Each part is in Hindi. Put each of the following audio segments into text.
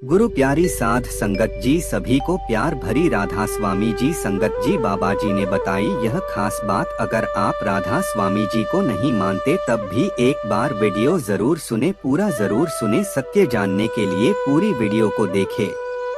गुरु प्यारी साध संगत जी, सभी को प्यार भरी राधा स्वामी जी संगत जी बाबा जी ने बताई यह खास बात। अगर आप राधा स्वामी जी को नहीं मानते तब भी एक बार वीडियो जरूर सुने, पूरा जरूर सुने। सत्य जानने के लिए पूरी वीडियो को देखें।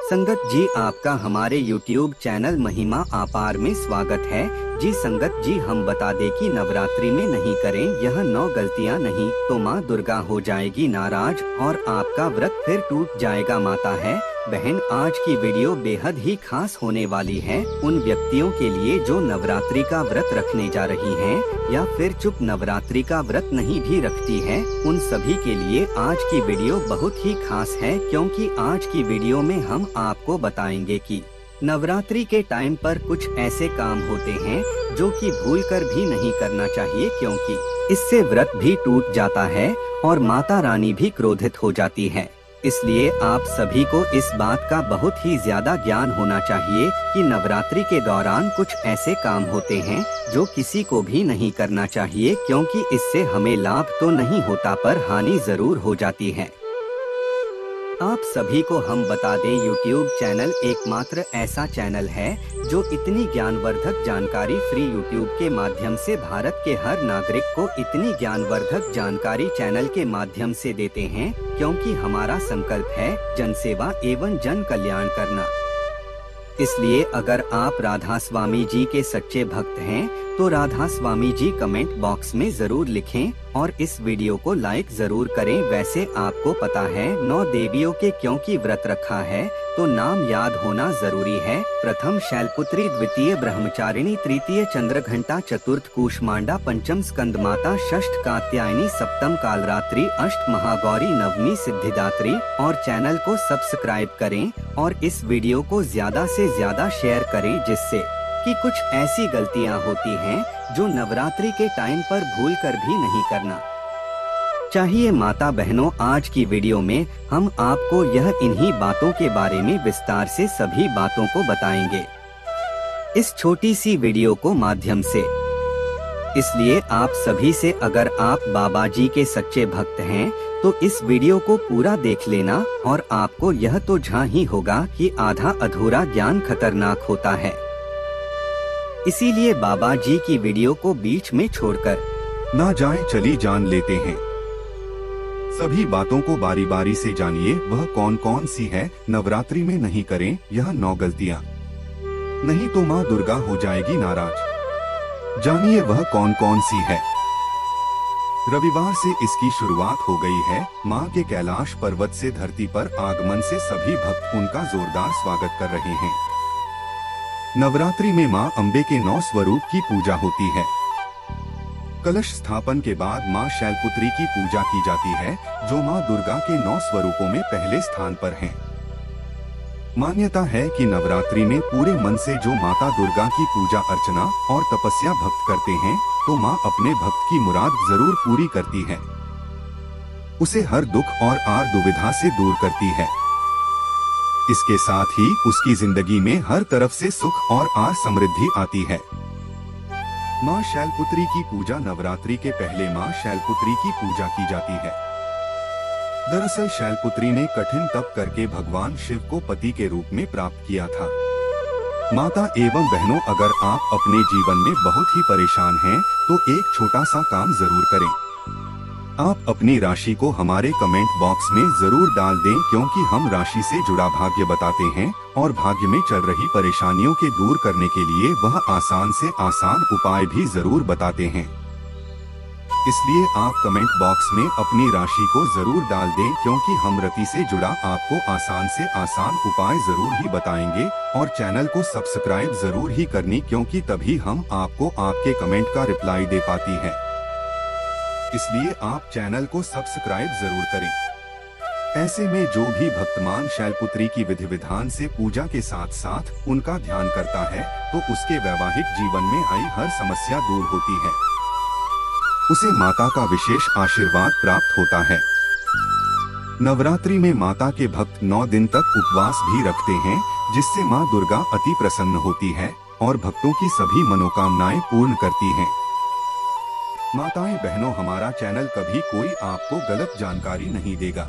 संगत जी, आपका हमारे YouTube चैनल महिमा अपार में स्वागत है। जी संगत जी, हम बता दें कि नवरात्रि में नहीं करें यह 9 गलतियां, नहीं तो माँ दुर्गा हो जाएगी नाराज और आपका व्रत फिर टूट जाएगा। माता है बहन, आज की वीडियो बेहद ही खास होने वाली है। उन व्यक्तियों के लिए जो नवरात्रि का व्रत रखने जा रही हैं या फिर चुप नवरात्रि का व्रत नहीं भी रखती है, उन सभी के लिए आज की वीडियो बहुत ही खास है। क्योंकि आज की वीडियो में हम आपको बताएंगे कि नवरात्रि के टाइम पर कुछ ऐसे काम होते हैं जो कि भूलकर भी नहीं करना चाहिए, क्योंकि इससे व्रत भी टूट जाता है और माता रानी भी क्रोधित हो जाती है। इसलिए आप सभी को इस बात का बहुत ही ज्यादा ज्ञान होना चाहिए कि नवरात्रि के दौरान कुछ ऐसे काम होते हैं जो किसी को भी नहीं करना चाहिए, क्योंकि इससे हमें लाभ तो नहीं होता पर हानि जरूर हो जाती है। आप सभी को हम बता दें, YouTube चैनल एकमात्र ऐसा चैनल है जो इतनी ज्ञानवर्धक जानकारी फ्री YouTube के माध्यम से भारत के हर नागरिक को इतनी ज्ञानवर्धक जानकारी चैनल के माध्यम से देते हैं, क्योंकि हमारा संकल्प है जनसेवा एवं जन कल्याण करना। इसलिए अगर आप राधा स्वामी जी के सच्चे भक्त हैं तो राधा स्वामी जी कमेंट बॉक्स में जरूर लिखें और इस वीडियो को लाइक जरूर करें। वैसे आपको पता है 9 देवियों के क्योंकि व्रत रखा है तो नाम याद होना जरूरी है। प्रथम शैलपुत्री, द्वितीय ब्रह्मचारिणी, तृतीय चंद्रघंटा, चतुर्थ कूष्मांडा, पंचम स्कंदमाता, षष्ठ कात्यायनी, सप्तम कालरात्रि, अष्ट महागौरी, नवमी सिद्धिदात्री। और चैनल को सब्सक्राइब करें और इस वीडियो को ज्यादा से ज्यादा शेयर करें, जिससे कि कुछ ऐसी गलतियां होती हैं जो नवरात्रि के टाइम पर भूलकर भी नहीं करना चाहिए। माता बहनों, आज की वीडियो में हम आपको यह इन्हीं बातों के बारे में विस्तार से सभी बातों को बताएंगे इस छोटी सी वीडियो को माध्यम से। इसलिए आप सभी से, अगर आप बाबा जी के सच्चे भक्त हैं तो इस वीडियो को पूरा देख लेना और आपको यह तो जान ही होगा कि आधा अधूरा ज्ञान खतरनाक होता है। इसीलिए बाबा जी की वीडियो को बीच में छोड़कर ना जाए चली जान लेते हैं। सभी बातों को बारी बारी से जानिए, वह कौन कौन सी है। नवरात्रि में नहीं करें यह 9 गलतियां, नहीं तो माँ दुर्गा हो जाएगी नाराज। जानिए वह कौन कौन सी है। रविवार से इसकी शुरुआत हो गई है। माँ के कैलाश पर्वत से धरती पर आगमन से सभी भक्त उनका जोरदार स्वागत कर रहे हैं। नवरात्रि में माँ अम्बे के 9 स्वरूप की पूजा होती है। कलश स्थापन के बाद माँ शैलपुत्री की पूजा की जाती है, जो माँ दुर्गा के 9 स्वरूपों में पहले स्थान पर हैं। मान्यता है कि नवरात्रि में पूरे मन से जो माता दुर्गा की पूजा अर्चना और तपस्या भक्त करते हैं तो माँ अपने भक्त की मुराद जरूर पूरी करती है, उसे हर दुख और आर दुविधा से दूर करती है। इसके साथ ही उसकी जिंदगी में हर तरफ से सुख और आर समृद्धि आती है। माँ शैलपुत्री की पूजा नवरात्रि के पहले माँ शैलपुत्री की पूजा की जाती है। दरअसल शैलपुत्री ने कठिन तप करके भगवान शिव को पति के रूप में प्राप्त किया था। माता एवं बहनों, अगर आप अपने जीवन में बहुत ही परेशान हैं, तो एक छोटा सा काम जरूर करें। आप अपनी राशि को हमारे कमेंट बॉक्स में जरूर डाल दें, क्योंकि हम राशि से जुड़ा भाग्य बताते हैं और भाग्य में चल रही परेशानियों के दूर करने के लिए वह आसान से आसान उपाय भी जरूर बताते हैं। इसलिए आप कमेंट बॉक्स में अपनी राशि को जरूर डाल दें, क्योंकि हम रति से जुड़ा आपको आसान से आसान उपाय जरूर ही बताएंगे। और चैनल को सब्सक्राइब जरूर ही करनी, क्योंकि तभी हम आपको आपके कमेंट का रिप्लाई दे पाती है। इसलिए आप चैनल को सब्सक्राइब जरूर करें। ऐसे में जो भी भक्तमान शैलपुत्री की विधि विधान से पूजा के साथ साथ उनका ध्यान करता है तो उसके वैवाहिक जीवन में आई हर समस्या दूर होती है, उसे माता का विशेष आशीर्वाद प्राप्त होता है। नवरात्रि में माता के भक्त 9 दिन तक उपवास भी रखते हैं, जिससे माँ दुर्गा अति प्रसन्न होती है और भक्तों की सभी मनोकामनाएं पूर्ण करती हैं। माताएं बहनों, हमारा चैनल कभी कोई आपको गलत जानकारी नहीं देगा।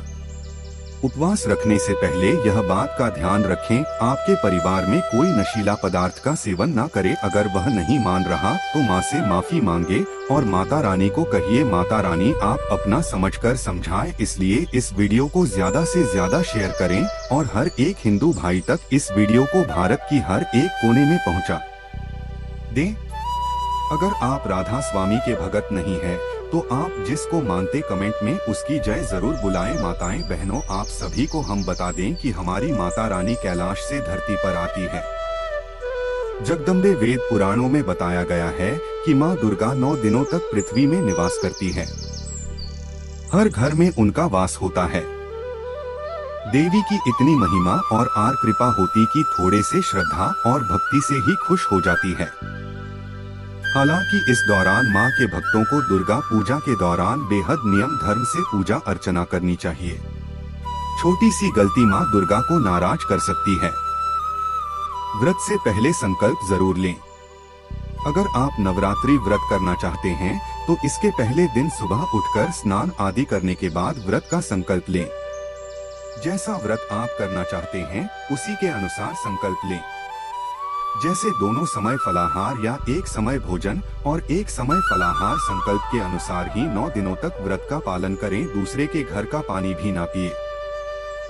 उपवास रखने से पहले यह बात का ध्यान रखें, आपके परिवार में कोई नशीला पदार्थ का सेवन न करे। अगर वह नहीं मान रहा तो माँ से माफी मांगे और माता रानी को कहिए, माता रानी आप अपना समझकर समझाएं। इसलिए इस वीडियो को ज्यादा से ज्यादा शेयर करें और हर एक हिंदू भाई तक इस वीडियो को भारत की हर एक कोने में पहुँचा दें। अगर आप राधा स्वामी के भगत नहीं है तो आप जिसको मानते कमेंट में उसकी जय जरूर बुलाएं। माताएं बहनों, आप सभी को हम बता दें कि हमारी माता रानी कैलाश से धरती पर आती है। जगदम्बे वेद पुराणों में बताया गया है कि माँ दुर्गा 9 दिनों तक पृथ्वी में निवास करती है। हर घर में उनका वास होता है। देवी की इतनी महिमा और आर कृपा होती कि थोड़े से श्रद्धा और भक्ति से ही खुश हो जाती है। हालांकि इस दौरान मां के भक्तों को दुर्गा पूजा के दौरान बेहद नियम धर्म से पूजा अर्चना करनी चाहिए। छोटी सी गलती मां दुर्गा को नाराज कर सकती है। व्रत से पहले संकल्प जरूर लें। अगर आप नवरात्रि व्रत करना चाहते हैं तो इसके पहले दिन सुबह उठकर स्नान आदि करने के बाद व्रत का संकल्प लें। जैसा व्रत आप करना चाहते हैं उसी के अनुसार संकल्प लें। जैसे दोनों समय फलाहार या एक समय भोजन और एक समय फलाहार, संकल्प के अनुसार ही 9 दिनों तक व्रत का पालन करें। दूसरे के घर का पानी भी ना पिए।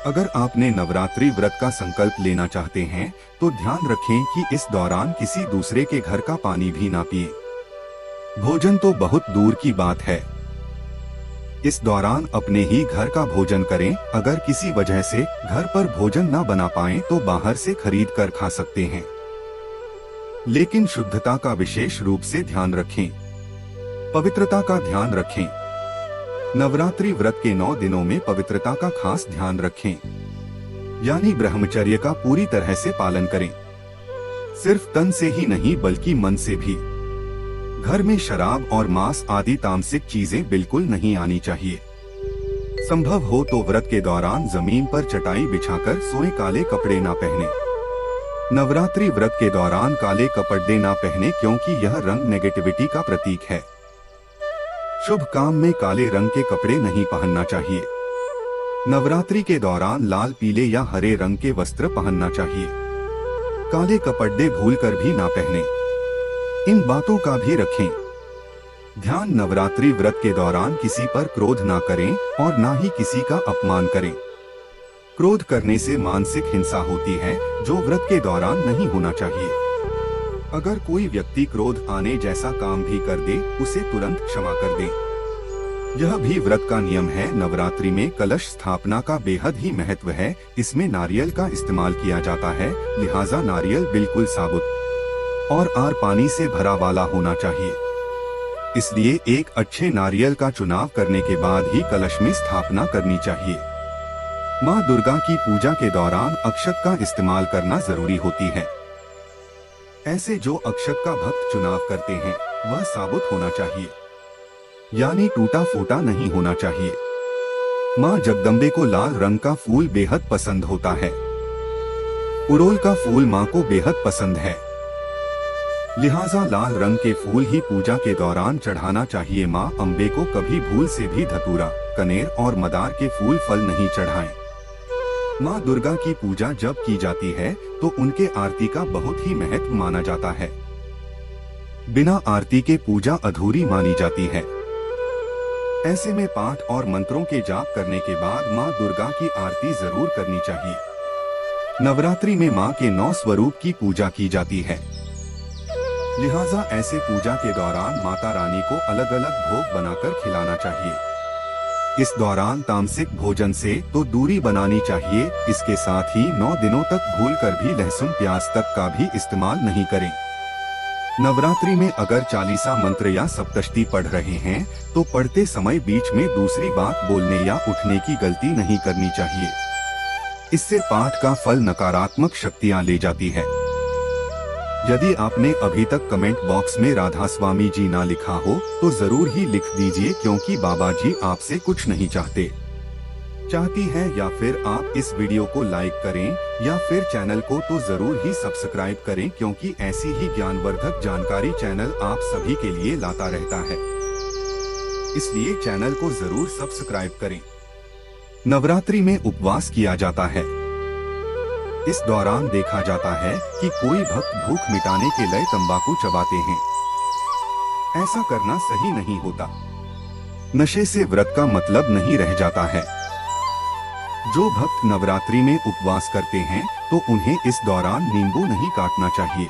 अगर आपने नवरात्रि व्रत का संकल्प लेना चाहते हैं तो ध्यान रखें कि इस दौरान किसी दूसरे के घर का पानी भी ना पिए। भोजन तो बहुत दूर की बात है। इस दौरान अपने ही घर का भोजन करें। अगर किसी वजह से घर पर भोजन ना बना पाएं तो बाहर से खरीद कर खा सकते हैं, लेकिन शुद्धता का विशेष रूप से ध्यान रखें। पवित्रता का ध्यान रखें। नवरात्रि व्रत के 9 दिनों में पवित्रता का खास ध्यान रखें, यानी ब्रह्मचर्य का पूरी तरह से पालन करें। सिर्फ तन से ही नहीं बल्कि मन से भी। घर में शराब और मांस आदि तामसिक चीजें बिल्कुल नहीं आनी चाहिए। संभव हो तो व्रत के दौरान जमीन पर चटाई बिछाकर सोएं। काले कपड़े ना पहने। नवरात्रि व्रत के दौरान काले कपड़े ना पहने क्योंकि यह रंग नेगेटिविटी का प्रतीक है। शुभ काम में काले रंग के कपड़े नहीं पहनना चाहिए। नवरात्रि के दौरान लाल, पीले या हरे रंग के वस्त्र पहनना चाहिए। काले कपड़े भूलकर भी ना पहने। इन बातों का भी रखें ध्यान। नवरात्रि व्रत के दौरान किसी पर क्रोध ना करें और ना ही किसी का अपमान करें। क्रोध करने से मानसिक हिंसा होती है जो व्रत के दौरान नहीं होना चाहिए। अगर कोई व्यक्ति क्रोध आने जैसा काम भी कर दे उसे तुरंत क्षमा कर दे। यह भी व्रत का नियम है। नवरात्रि में कलश स्थापना का बेहद ही महत्व है। इसमें नारियल का इस्तेमाल किया जाता है, लिहाजा नारियल बिल्कुल साबुत और आर पानी से भरा वाला होना चाहिए। इसलिए एक अच्छे नारियल का चुनाव करने के बाद ही कलश में स्थापना करनी चाहिए। माँ दुर्गा की पूजा के दौरान अक्षत का इस्तेमाल करना जरूरी होती है। ऐसे जो अक्षत का भक्त चुनाव करते हैं वह साबुत होना चाहिए, यानी टूटा फूटा नहीं होना चाहिए। माँ जगदम्बे को लाल रंग का फूल बेहद पसंद होता है। उड़ोल का फूल माँ को बेहद पसंद है, लिहाजा लाल रंग के फूल ही पूजा के दौरान चढ़ाना चाहिए। माँ अम्बे को कभी भूल से भी धतूरा, कनेर और मदार के फूल फल नहीं चढ़ाएं। माँ दुर्गा की पूजा जब की जाती है तो उनके आरती का बहुत ही महत्व माना जाता है। बिना आरती के पूजा अधूरी मानी जाती है। ऐसे में पाठ और मंत्रों के जाप करने के बाद माँ दुर्गा की आरती जरूर करनी चाहिए। नवरात्रि में माँ के 9 स्वरूप की पूजा की जाती है, लिहाजा ऐसे पूजा के दौरान माता रानी को अलग अलग भोग बनाकर खिलाना चाहिए। इस दौरान तामसिक भोजन से तो दूरी बनानी चाहिए। इसके साथ ही 9 दिनों तक भूलकर भी लहसुन प्याज तक का भी इस्तेमाल नहीं करें। नवरात्रि में अगर चालीसा मंत्र या सप्तशती पढ़ रहे हैं तो पढ़ते समय बीच में दूसरी बात बोलने या उठने की गलती नहीं करनी चाहिए। इससे पाठ का फल नकारात्मक शक्तियाँ ले जाती है। यदि आपने अभी तक कमेंट बॉक्स में राधा स्वामी जी ना लिखा हो तो जरूर ही लिख दीजिए, क्योंकि बाबा जी आपसे कुछ नहीं चाहती है। या फिर आप इस वीडियो को लाइक करें या फिर चैनल को तो जरूर ही सब्सक्राइब करें, क्योंकि ऐसी ही ज्ञानवर्धक जानकारी चैनल आप सभी के लिए लाता रहता है। इसलिए चैनल को जरूर सब्सक्राइब करें। नवरात्रि में उपवास किया जाता है। इस दौरान देखा जाता है कि कोई भक्त भूख मिटाने के लिए तंबाकू चबाते हैं। ऐसा करना सही नहीं होता। नशे से व्रत का मतलब नहीं रह जाता है। जो भक्त नवरात्रि में उपवास करते हैं तो उन्हें इस दौरान नींबू नहीं काटना चाहिए।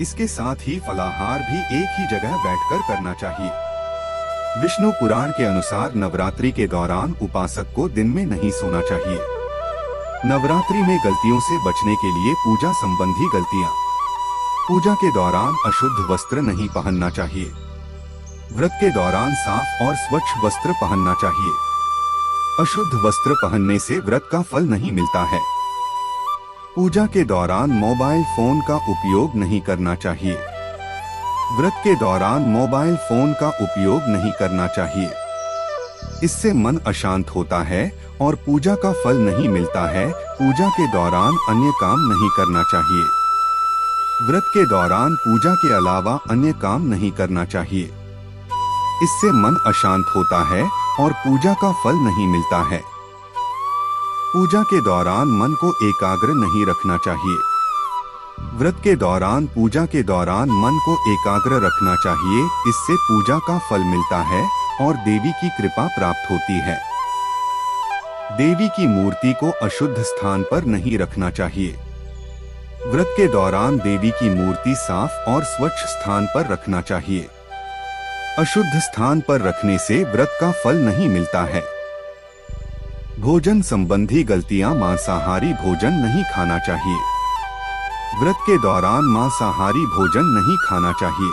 इसके साथ ही फलाहार भी एक ही जगह बैठकर करना चाहिए। विष्णु पुराण के अनुसार नवरात्रि के दौरान उपासक को दिन में नहीं सोना चाहिए। नवरात्रि में गलतियों से बचने के लिए पूजा संबंधी गलतियां। पूजा के दौरान अशुद्ध वस्त्र नहीं पहनना चाहिए। व्रत के दौरान साफ और स्वच्छ वस्त्र पहनना चाहिए। अशुद्ध वस्त्र पहनने से व्रत का फल नहीं मिलता है। पूजा के दौरान मोबाइल फोन का उपयोग नहीं करना चाहिए। व्रत के दौरान मोबाइल फोन का उपयोग नहीं करना चाहिए। इससे मन अशांत होता है और पूजा का फल नहीं मिलता है। पूजा के दौरान अन्य काम नहीं करना चाहिए। व्रत के दौरान पूजा के अलावा अन्य काम नहीं करना चाहिए। इससे मन अशांत होता है और पूजा का फल नहीं मिलता है। पूजा के दौरान मन को एकाग्र नहीं रखना चाहिए। व्रत के दौरान पूजा के दौरान मन को एकाग्र रखना चाहिए। इससे पूजा का फल मिलता है और देवी की कृपा प्राप्त होती है। देवी की मूर्ति को अशुद्ध स्थान पर नहीं रखना चाहिए। व्रत के दौरान देवी की मूर्ति साफ और स्वच्छ स्थान पर रखना चाहिए। अशुद्ध स्थान पर रखने से व्रत का फल नहीं मिलता है। भोजन संबंधी गलतियां। मांसाहारी भोजन नहीं खाना चाहिए। व्रत के दौरान मांसाहारी भोजन नहीं खाना चाहिए।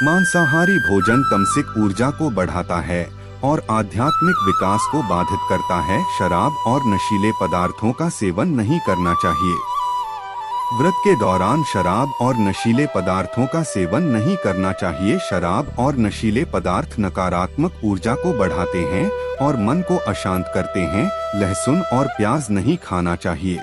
मांसाहारी भोजन तामसिक ऊर्जा को बढ़ाता है और आध्यात्मिक विकास को बाधित करता है। शराब और नशीले पदार्थों का सेवन नहीं करना चाहिए। व्रत के दौरान शराब और नशीले पदार्थों का सेवन नहीं करना चाहिए। शराब और नशीले पदार्थ नकारात्मक ऊर्जा को बढ़ाते हैं और मन को अशांत करते हैं। लहसुन और प्याज नहीं खाना चाहिए।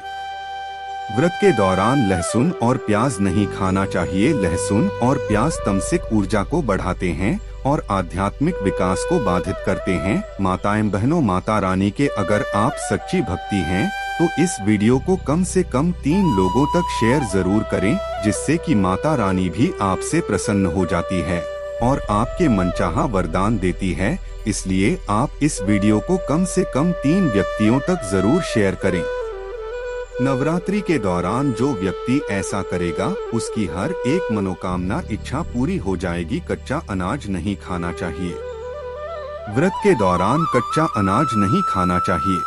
व्रत के दौरान लहसुन और प्याज नहीं खाना चाहिए। लहसुन और प्याज तामसिक ऊर्जा को बढ़ाते हैं और आध्यात्मिक विकास को बाधित करते हैं। माताएं बहनों, माता रानी के अगर आप सच्ची भक्ति हैं तो इस वीडियो को कम से कम 3 लोगों तक शेयर जरूर करें, जिससे कि माता रानी भी आपसे प्रसन्न हो जाती है और आपके मनचाहा वरदान देती है। इसलिए आप इस वीडियो को कम से कम 3 व्यक्तियों तक जरूर शेयर करें। नवरात्रि के दौरान जो व्यक्ति ऐसा करेगा उसकी हर एक मनोकामना इच्छा पूरी हो जाएगी। कच्चा अनाज नहीं खाना चाहिए। व्रत के दौरान कच्चा अनाज नहीं खाना चाहिए।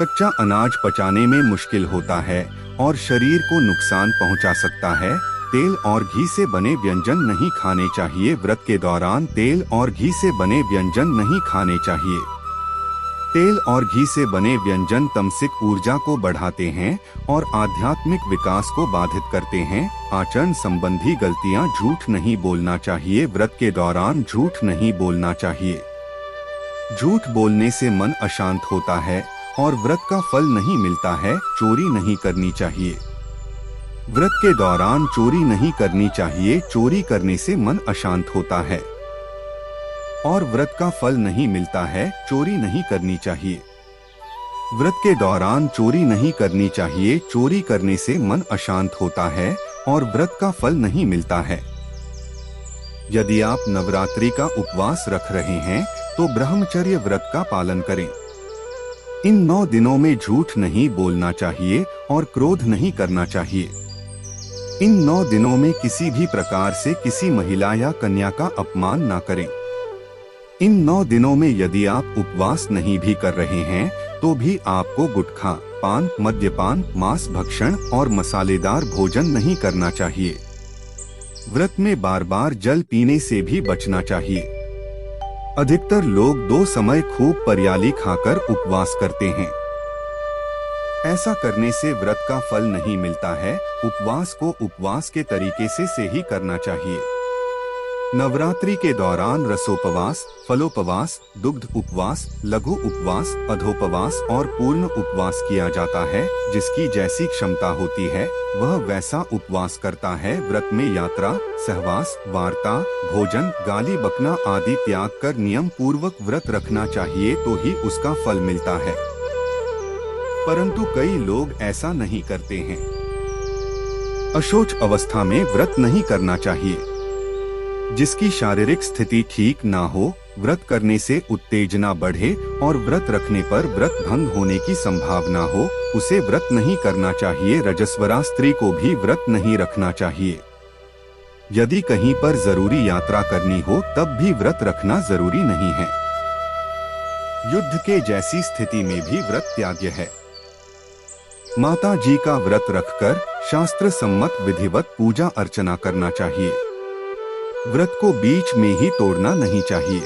कच्चा अनाज पचाने में मुश्किल होता है और शरीर को नुकसान पहुंचा सकता है। तेल और घी से बने व्यंजन नहीं खाने चाहिए। व्रत के दौरान तेल और घी से बने व्यंजन नहीं खाने चाहिए। तेल और घी से बने व्यंजन तामसिक ऊर्जा को बढ़ाते हैं और आध्यात्मिक विकास को बाधित करते हैं। आचरण संबंधी गलतियां। झूठ नहीं बोलना चाहिए। व्रत के दौरान झूठ नहीं बोलना चाहिए। झूठ बोलने से मन अशांत होता है और व्रत का फल नहीं मिलता है। चोरी नहीं करनी चाहिए। व्रत के दौरान चोरी नहीं करनी चाहिए। चोरी करने से मन अशांत होता है और व्रत का फल नहीं मिलता है। चोरी नहीं करनी चाहिए। व्रत के दौरान चोरी नहीं करनी चाहिए। चोरी करने से मन अशांत होता है और व्रत का फल नहीं मिलता है। यदि आप नवरात्रि का उपवास रख रहे हैं तो ब्रह्मचर्य व्रत का पालन करें। इन 9 दिनों में झूठ नहीं बोलना चाहिए और क्रोध नहीं करना चाहिए। इन 9 दिनों में किसी भी प्रकार से किसी महिला या कन्या का अपमान ना करें। इन 9 दिनों में यदि आप उपवास नहीं भी कर रहे हैं तो भी आपको गुटखा, पान, मद्यपान, मांस भक्षण और मसालेदार भोजन नहीं करना चाहिए। व्रत में बार बार जल पीने से भी बचना चाहिए। अधिकतर लोग 2 समय खूब परियाली खाकर उपवास करते हैं। ऐसा करने से व्रत का फल नहीं मिलता है। उपवास को उपवास के तरीके से ही करना चाहिए। नवरात्रि के दौरान रसोपवास, फलोपवास, दुग्ध उपवास, लघु उपवास, अधोपवास और पूर्ण उपवास किया जाता है। जिसकी जैसी क्षमता होती है वह वैसा उपवास करता है। व्रत में यात्रा, सहवास, वार्ता, भोजन, गाली बकना आदि त्याग कर नियम पूर्वक व्रत रखना चाहिए तो ही उसका फल मिलता है। परंतु कई लोग ऐसा नहीं करते हैं। अशौच अवस्था में व्रत नहीं करना चाहिए। जिसकी शारीरिक स्थिति ठीक ना हो, व्रत करने से उत्तेजना बढ़े और व्रत रखने पर व्रत भंग होने की संभावना हो, उसे व्रत नहीं करना चाहिए। रजस्वला स्त्री को भी व्रत नहीं रखना चाहिए। यदि कहीं पर जरूरी यात्रा करनी हो तब भी व्रत रखना जरूरी नहीं है। युद्ध के जैसी स्थिति में भी व्रत त्याज्य है। माता जी का व्रत रखकर शास्त्र सम्मत विधिवत पूजा अर्चना करना चाहिए। व्रत को बीच में ही तोड़ना नहीं चाहिए।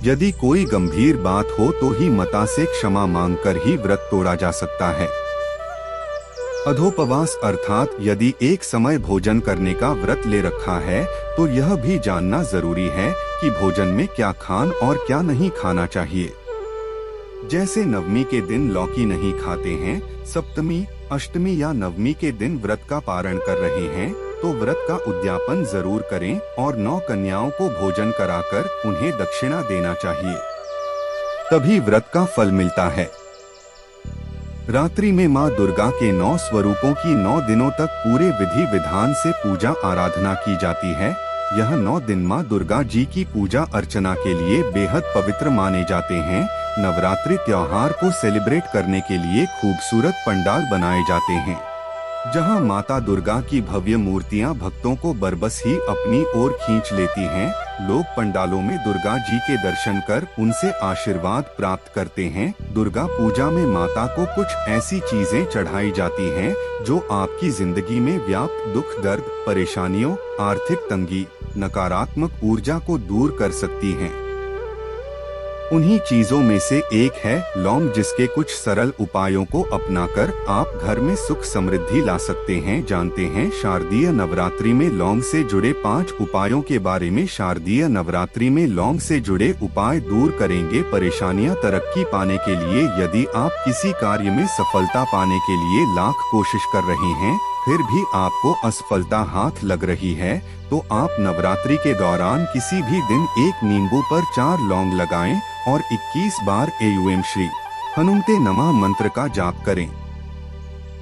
यदि कोई गंभीर बात हो तो ही माता से क्षमा मांगकर ही व्रत तोड़ा जा सकता है। अधोपवास अर्थात यदि एक समय भोजन करने का व्रत ले रखा है तो यह भी जानना जरूरी है कि भोजन में क्या खान और क्या नहीं खाना चाहिए। जैसे नवमी के दिन लौकी नहीं खाते हैं, सप्तमी, अष्टमी या नवमी के दिन व्रत का पारण कर रहे हैं तो व्रत का उद्यापन जरूर करें और 9 कन्याओं को भोजन कराकर उन्हें दक्षिणा देना चाहिए, तभी व्रत का फल मिलता है। रात्रि में मां दुर्गा के 9 स्वरूपों की 9 दिनों तक पूरे विधि विधान से पूजा आराधना की जाती है। यह 9 दिन मां दुर्गा जी की पूजा अर्चना के लिए बेहद पवित्र माने जाते हैं। नवरात्रि त्योहार को सेलिब्रेट करने के लिए खूबसूरत पंडाल बनाए जाते हैं, जहां माता दुर्गा की भव्य मूर्तियां भक्तों को बरबस ही अपनी ओर खींच लेती हैं। लोग पंडालों में दुर्गा जी के दर्शन कर उनसे आशीर्वाद प्राप्त करते हैं। दुर्गा पूजा में माता को कुछ ऐसी चीजें चढ़ाई जाती हैं जो आपकी जिंदगी में व्याप्त दुख, दर्द, परेशानियों, आर्थिक तंगी, नकारात्मक ऊर्जा को दूर कर सकती हैं। उन्हीं चीजों में से एक है लौंग, जिसके कुछ सरल उपायों को अपनाकर आप घर में सुख समृद्धि ला सकते हैं। जानते हैं शारदीय नवरात्रि में लौंग से जुड़े 5 उपायों के बारे में। शारदीय नवरात्रि में लौंग से जुड़े उपाय दूर करेंगे परेशानियां। तरक्की पाने के लिए यदि आप किसी कार्य में सफलता पाने के लिए लाख कोशिश कर रहे हैं फिर भी आपको असफलता हाथ लग रही है तो आप नवरात्रि के दौरान किसी भी दिन एक नींबू पर 4 लौंग लगाएं और 21 बार एयूएम श्री हनुमते नमः मंत्र का जाप करें।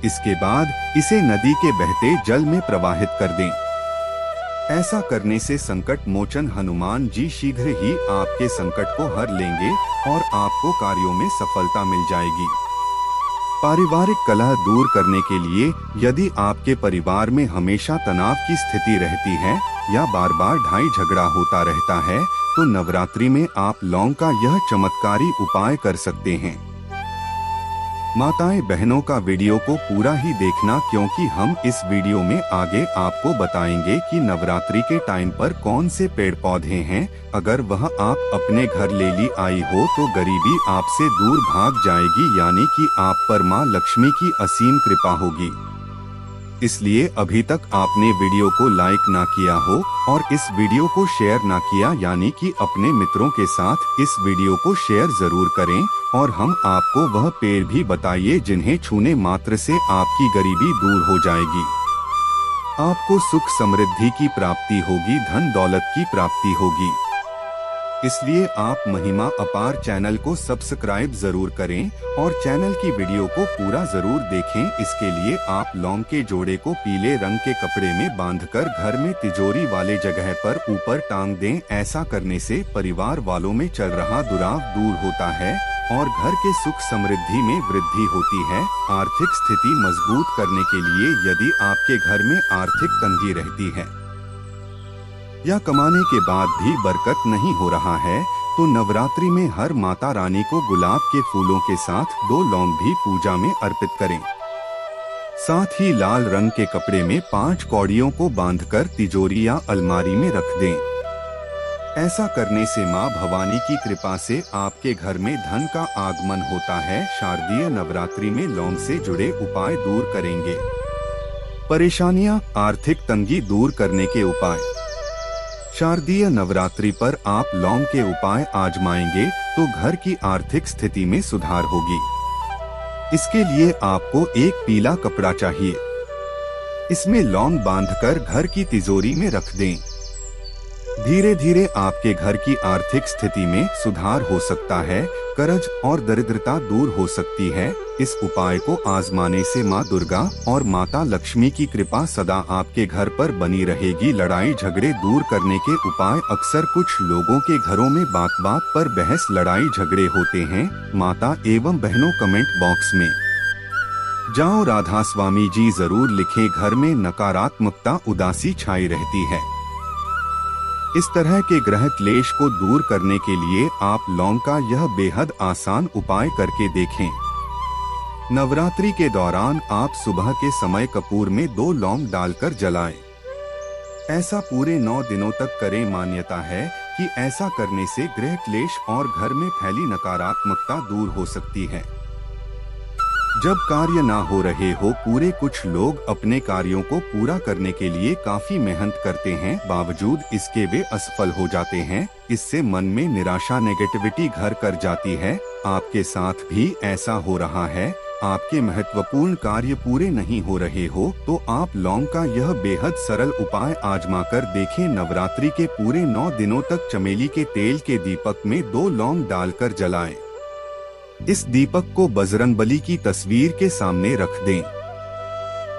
इसके बाद इसे नदी के बहते जल में प्रवाहित कर दें। ऐसा करने से संकट मोचन हनुमान जी शीघ्र ही आपके संकट को हर लेंगे और आपको कार्यों में सफलता मिल जाएगी। पारिवारिक कलह दूर करने के लिए यदि आपके परिवार में हमेशा तनाव की स्थिति रहती है या बार बार ढाई झगड़ा होता रहता है तो नवरात्रि में आप लौंग का यह चमत्कारी उपाय कर सकते हैं। माताएं बहनों का वीडियो को पूरा ही देखना, क्योंकि हम इस वीडियो में आगे आपको बताएंगे कि नवरात्रि के टाइम पर कौन से पेड़ पौधे हैं। अगर वह आप अपने घर ले ली आई हो तो गरीबी आपसे दूर भाग जाएगी, यानी कि आप पर मां लक्ष्मी की असीम कृपा होगी। इसलिए अभी तक आपने वीडियो को लाइक ना किया हो और इस वीडियो को शेयर ना किया, यानी कि अपने मित्रों के साथ इस वीडियो को शेयर जरूर करें और हम आपको वह पेड़ भी बताइए जिन्हें छूने मात्र से आपकी गरीबी दूर हो जाएगी। आपको सुख समृद्धि की प्राप्ति होगी, धन दौलत की प्राप्ति होगी। इसलिए आप महिमा अपार चैनल को सब्सक्राइब जरूर करें और चैनल की वीडियो को पूरा जरूर देखें। इसके लिए आप लौंग के जोड़े को पीले रंग के कपड़े में बांधकर घर में तिजोरी वाले जगह पर ऊपर टांग दें। ऐसा करने से परिवार वालों में चल रहा दुराव दूर होता है और घर के सुख समृद्धि में वृद्धि होती है। आर्थिक स्थिति मजबूत करने के लिए यदि आपके घर में आर्थिक तंगी रहती है या कमाने के बाद भी बरकत नहीं हो रहा है तो नवरात्रि में हर माता रानी को गुलाब के फूलों के साथ 2 लौंग भी पूजा में अर्पित करें। साथ ही लाल रंग के कपड़े में 5 कौड़ियों को बांधकर तिजोरी या अलमारी में रख दें। ऐसा करने से मां भवानी की कृपा से आपके घर में धन का आगमन होता है। शारदीय नवरात्रि में लौंग से जुड़े उपाय दूर करेंगे। परेशानियां, आर्थिक तंगी दूर करने के उपाय। शारदीय नवरात्रि पर आप लौंग के उपाय आजमाएंगे तो घर की आर्थिक स्थिति में सुधार होगी। इसके लिए आपको एक पीला कपड़ा चाहिए। इसमें लौंग बांधकर घर की तिजोरी में रख दें। धीरे धीरे आपके घर की आर्थिक स्थिति में सुधार हो सकता है, कर्ज और दरिद्रता दूर हो सकती है। इस उपाय को आजमाने से माँ दुर्गा और माता लक्ष्मी की कृपा सदा आपके घर पर बनी रहेगी। लड़ाई झगड़े दूर करने के उपाय। अक्सर कुछ लोगों के घरों में बात बात पर बहस लड़ाई झगड़े होते हैं। माता एवं बहनों, कमेंट बॉक्स में जाओ राधा स्वामी जी जरूर लिखें। घर में नकारात्मकता, उदासी छाई रहती है। इस तरह के ग्रह क्लेश को दूर करने के लिए आप लौंग का यह बेहद आसान उपाय करके देखें। नवरात्रि के दौरान आप सुबह के समय कपूर में 2 लौंग डालकर जलाएं। ऐसा पूरे 9 दिनों तक करें। मान्यता है कि ऐसा करने से ग्रह क्लेश और घर में फैली नकारात्मकता दूर हो सकती है। जब कार्य ना हो रहे हो, पूरे कुछ लोग अपने कार्यों को पूरा करने के लिए काफी मेहनत करते हैं, बावजूद इसके वे असफल हो जाते हैं। इससे मन में निराशा, नेगेटिविटी घर कर जाती है। आपके साथ भी ऐसा हो रहा है, आपके महत्वपूर्ण कार्य पूरे नहीं हो रहे हो, तो आप लौंग का यह बेहद सरल उपाय आजमा कर देखें। नवरात्रि के पूरे 9 दिनों तक चमेली के तेल के दीपक में 2 लौंग डालकर जलाएं। इस दीपक को बजरंगबली की तस्वीर के सामने रख दें।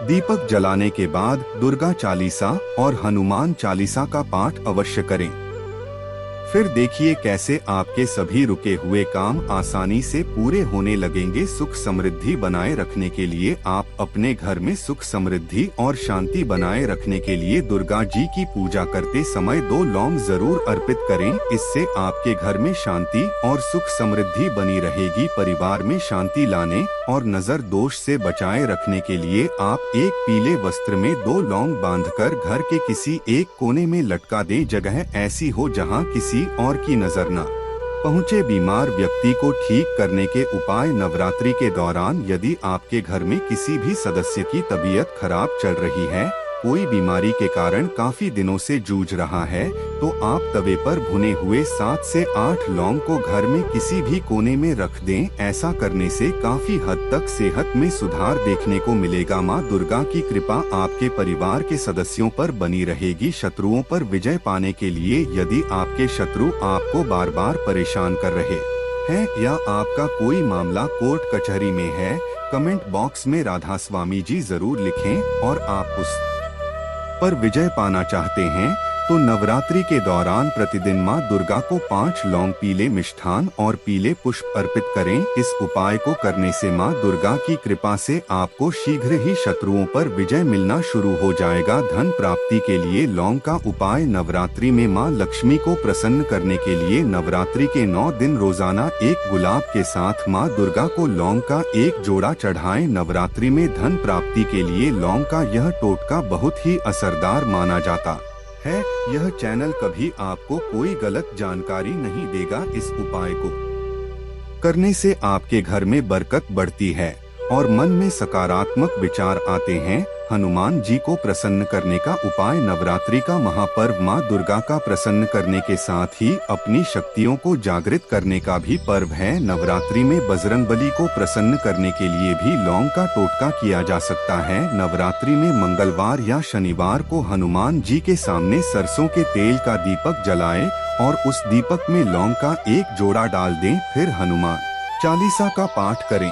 दीपक जलाने के बाद दुर्गा चालीसा और हनुमान चालीसा का पाठ अवश्य करें। फिर देखिए कैसे आपके सभी रुके हुए काम आसानी से पूरे होने लगेंगे। सुख समृद्धि बनाए रखने के लिए आप अपने घर में सुख समृद्धि और शांति बनाए रखने के लिए दुर्गा जी की पूजा करते समय 2 लौंग जरूर अर्पित करें। इससे आपके घर में शांति और सुख समृद्धि बनी रहेगी। परिवार में शांति लाने और नजर दोष से बचाए रखने के लिए आप एक पीले वस्त्र में 2 लौंग बांधकर घर के किसी एक कोने में लटका दें। जगह ऐसी हो जहां किसी और की नजर न पहुंचे। बीमार व्यक्ति को ठीक करने के उपाय। नवरात्रि के दौरान यदि आपके घर में किसी भी सदस्य की तबीयत खराब चल रही है, कोई बीमारी के कारण काफी दिनों से जूझ रहा है, तो आप तवे पर भुने हुए 7 से 8 लौंग को घर में किसी भी कोने में रख दें। ऐसा करने से काफी हद तक सेहत में सुधार देखने को मिलेगा। माँ दुर्गा की कृपा आपके परिवार के सदस्यों पर बनी रहेगी। शत्रुओं पर विजय पाने के लिए यदि आपके शत्रु आपको बार बार परेशान कर रहे हैं या आपका कोई मामला कोर्ट कचहरी में है, कमेंट बॉक्स में राधा स्वामी जी जरूर लिखें। और आप उस पर विजय पाना चाहते हैं तो नवरात्रि के दौरान प्रतिदिन मां दुर्गा को 5 लौंग, पीले मिष्ठान और पीले पुष्प अर्पित करें। इस उपाय को करने से मां दुर्गा की कृपा से आपको शीघ्र ही शत्रुओं पर विजय मिलना शुरू हो जाएगा। धन प्राप्ति के लिए लौंग का उपाय। नवरात्रि में मां लक्ष्मी को प्रसन्न करने के लिए नवरात्रि के 9 दिन रोजाना एक गुलाब के साथ मां दुर्गा को लौंग का एक जोड़ा चढ़ाएं। नवरात्रि में धन प्राप्ति के लिए लौंग का यह टोटका बहुत ही असरदार माना जाता है। यह चैनल कभी आपको कोई गलत जानकारी नहीं देगा। इस उपाय को करने से आपके घर में बरकत बढ़ती है और मन में सकारात्मक विचार आते हैं। हनुमान जी को प्रसन्न करने का उपाय। नवरात्रि का महापर्व मां दुर्गा का प्रसन्न करने के साथ ही अपनी शक्तियों को जागृत करने का भी पर्व है। नवरात्रि में बजरंगबली को प्रसन्न करने के लिए भी लौंग का टोटका किया जा सकता है। नवरात्रि में मंगलवार या शनिवार को हनुमान जी के सामने सरसों के तेल का दीपक जलाएं और उस दीपक में लौंग का एक जोड़ा डाल दें। फिर हनुमान चालीसा का पाठ करें।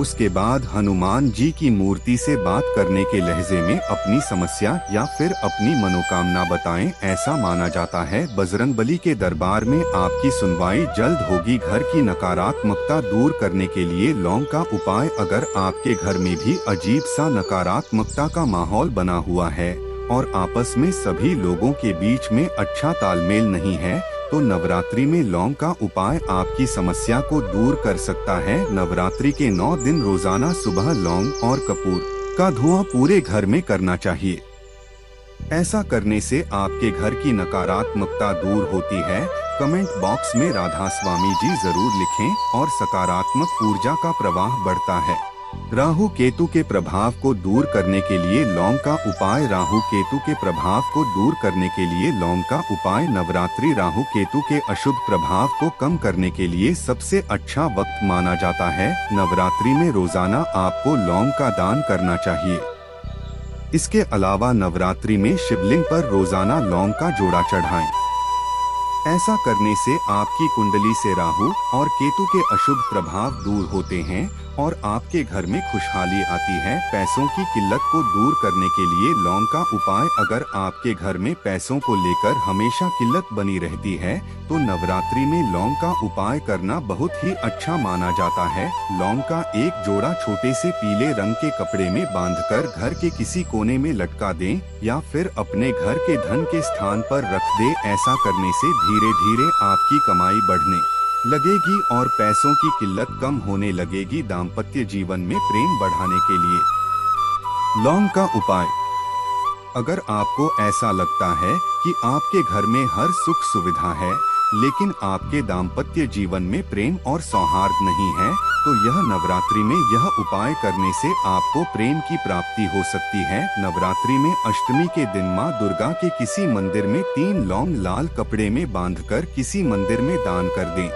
उसके बाद हनुमान जी की मूर्ति से बात करने के लहजे में अपनी समस्या या फिर अपनी मनोकामना बताएं। ऐसा माना जाता है बजरंगबली के दरबार में आपकी सुनवाई जल्द होगी। घर की नकारात्मकता दूर करने के लिए लौंग का उपाय। अगर आपके घर में भी अजीब सा नकारात्मकता का माहौल बना हुआ है और आपस में सभी लोगों के बीच में अच्छा तालमेल नहीं है, तो नवरात्रि में लौंग का उपाय आपकी समस्या को दूर कर सकता है। नवरात्रि के 9 दिन रोजाना सुबह लौंग और कपूर का धुआं पूरे घर में करना चाहिए। ऐसा करने से आपके घर की नकारात्मकता दूर होती है। कमेंट बॉक्स में राधा स्वामी जी जरूर लिखें और सकारात्मक ऊर्जा का प्रवाह बढ़ता है। राहु केतु के प्रभाव को दूर करने के लिए लौंग का उपाय। राहु केतु के प्रभाव को दूर करने के लिए लौंग का उपाय। नवरात्रि राहु केतु के अशुभ प्रभाव को कम करने के लिए सबसे अच्छा वक्त माना जाता है। नवरात्रि में रोजाना आपको लौंग का दान करना चाहिए। इसके अलावा नवरात्रि में शिवलिंग पर रोजाना लौंग का जोड़ा चढ़ाएं। ऐसा करने से आपकी कुंडली से राहु और केतु के अशुभ प्रभाव दूर होते हैं और आपके घर में खुशहाली आती है। पैसों की किल्लत को दूर करने के लिए लौंग का उपाय। अगर आपके घर में पैसों को लेकर हमेशा किल्लत बनी रहती है तो नवरात्रि में लौंग का उपाय करना बहुत ही अच्छा माना जाता है। लौंग का एक जोड़ा छोटे से पीले रंग के कपड़े में बांधकर घर के किसी कोने में लटका दें या फिर अपने घर के धन के स्थान पर रख दें। ऐसा करने से धीरे धीरे आपकी कमाई बढ़ने लगेगी और पैसों की किल्लत कम होने लगेगी। दाम्पत्य जीवन में प्रेम बढ़ाने के लिए लौंग का उपाय। अगर आपको ऐसा लगता है कि आपके घर में हर सुख सुविधा है लेकिन आपके दाम्पत्य जीवन में प्रेम और सौहार्द नहीं है तो यह नवरात्रि में यह उपाय करने से आपको प्रेम की प्राप्ति हो सकती है। नवरात्रि में अष्टमी के दिन मां दुर्गा के किसी मंदिर में 3 लौंग लाल कपड़े में बांधकर किसी मंदिर में दान कर दें।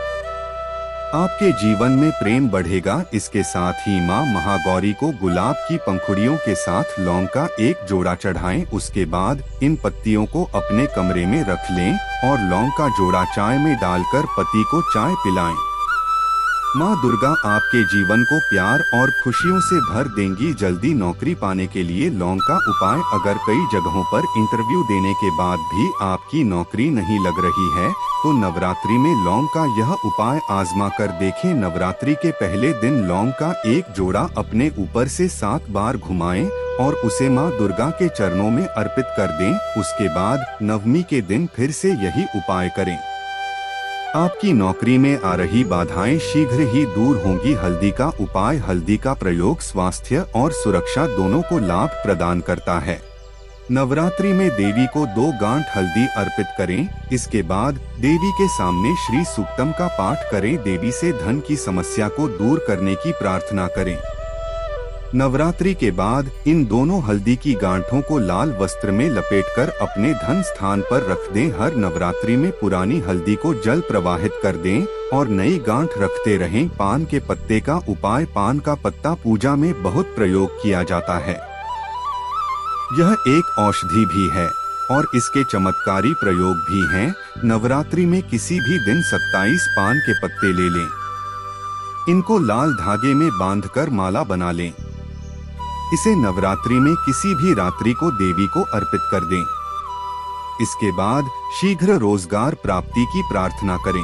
आपके जीवन में प्रेम बढ़ेगा। इसके साथ ही मां महागौरी को गुलाब की पंखुड़ियों के साथ लौंग का एक जोड़ा चढ़ाएं। उसके बाद इन पत्तियों को अपने कमरे में रख लें और लौंग का जोड़ा चाय में डालकर पति को चाय पिलाएं। माँ दुर्गा आपके जीवन को प्यार और खुशियों से भर देंगी। जल्दी नौकरी पाने के लिए लौंग का उपाय। अगर कई जगहों पर इंटरव्यू देने के बाद भी आपकी नौकरी नहीं लग रही है तो नवरात्रि में लौंग का यह उपाय आजमा कर देखें। नवरात्रि के पहले दिन लौंग का एक जोड़ा अपने ऊपर से 7 बार घुमाएं और उसे माँ दुर्गा के चरणों में अर्पित कर दें। उसके बाद नवमी के दिन फिर से यही उपाय करें। आपकी नौकरी में आ रही बाधाएं शीघ्र ही दूर होंगी। हल्दी का उपाय। हल्दी का प्रयोग स्वास्थ्य और सुरक्षा दोनों को लाभ प्रदान करता है। नवरात्रि में देवी को 2 गांठ हल्दी अर्पित करें। इसके बाद देवी के सामने श्री सूक्तम का पाठ करें। देवी से धन की समस्या को दूर करने की प्रार्थना करें। नवरात्रि के बाद इन दोनों हल्दी की गांठों को लाल वस्त्र में लपेटकर अपने धन स्थान पर रख दें। हर नवरात्रि में पुरानी हल्दी को जल प्रवाहित कर दें और नई गांठ रखते रहें। पान के पत्ते का उपाय। पान का पत्ता पूजा में बहुत प्रयोग किया जाता है। यह एक औषधि भी है और इसके चमत्कारी प्रयोग भी हैं। नवरात्रि में किसी भी दिन 27 पान के पत्ते ले लें। इनको लाल धागे में बांधकर माला बना लें। इसे नवरात्रि में किसी भी रात्रि को देवी को अर्पित कर दें। इसके बाद शीघ्र रोजगार प्राप्ति की प्रार्थना करें।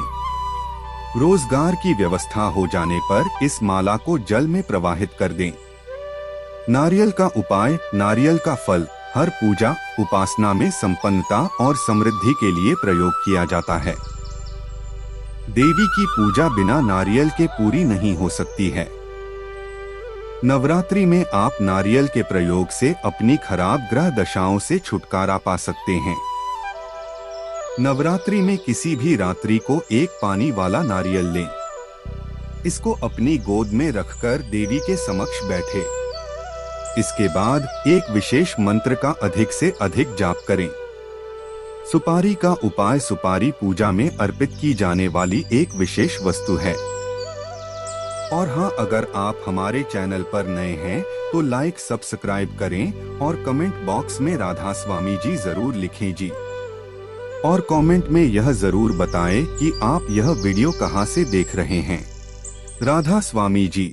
रोजगार की व्यवस्था हो जाने पर इस माला को जल में प्रवाहित कर दें। नारियल का उपाय। नारियल का फल हर पूजा उपासना में संपन्नता और समृद्धि के लिए प्रयोग किया जाता है। देवी की पूजा बिना नारियल के पूरी नहीं हो सकती है। नवरात्रि में आप नारियल के प्रयोग से अपनी खराब ग्रह दशाओं से छुटकारा पा सकते हैं। नवरात्रि में किसी भी रात्रि को एक पानी वाला नारियल लें। इसको अपनी गोद में रखकर देवी के समक्ष बैठे। इसके बाद एक विशेष मंत्र का अधिक से अधिक जाप करें। सुपारी का उपाय। सुपारी पूजा में अर्पित की जाने वाली एक विशेष वस्तु है। और हाँ, अगर आप हमारे चैनल पर नए हैं तो लाइक सब्सक्राइब करें और कमेंट बॉक्स में राधा स्वामी जी जरूर लिखें जी। और कमेंट में यह जरूर बताएं कि आप यह वीडियो कहां से देख रहे हैं। राधा स्वामी जी।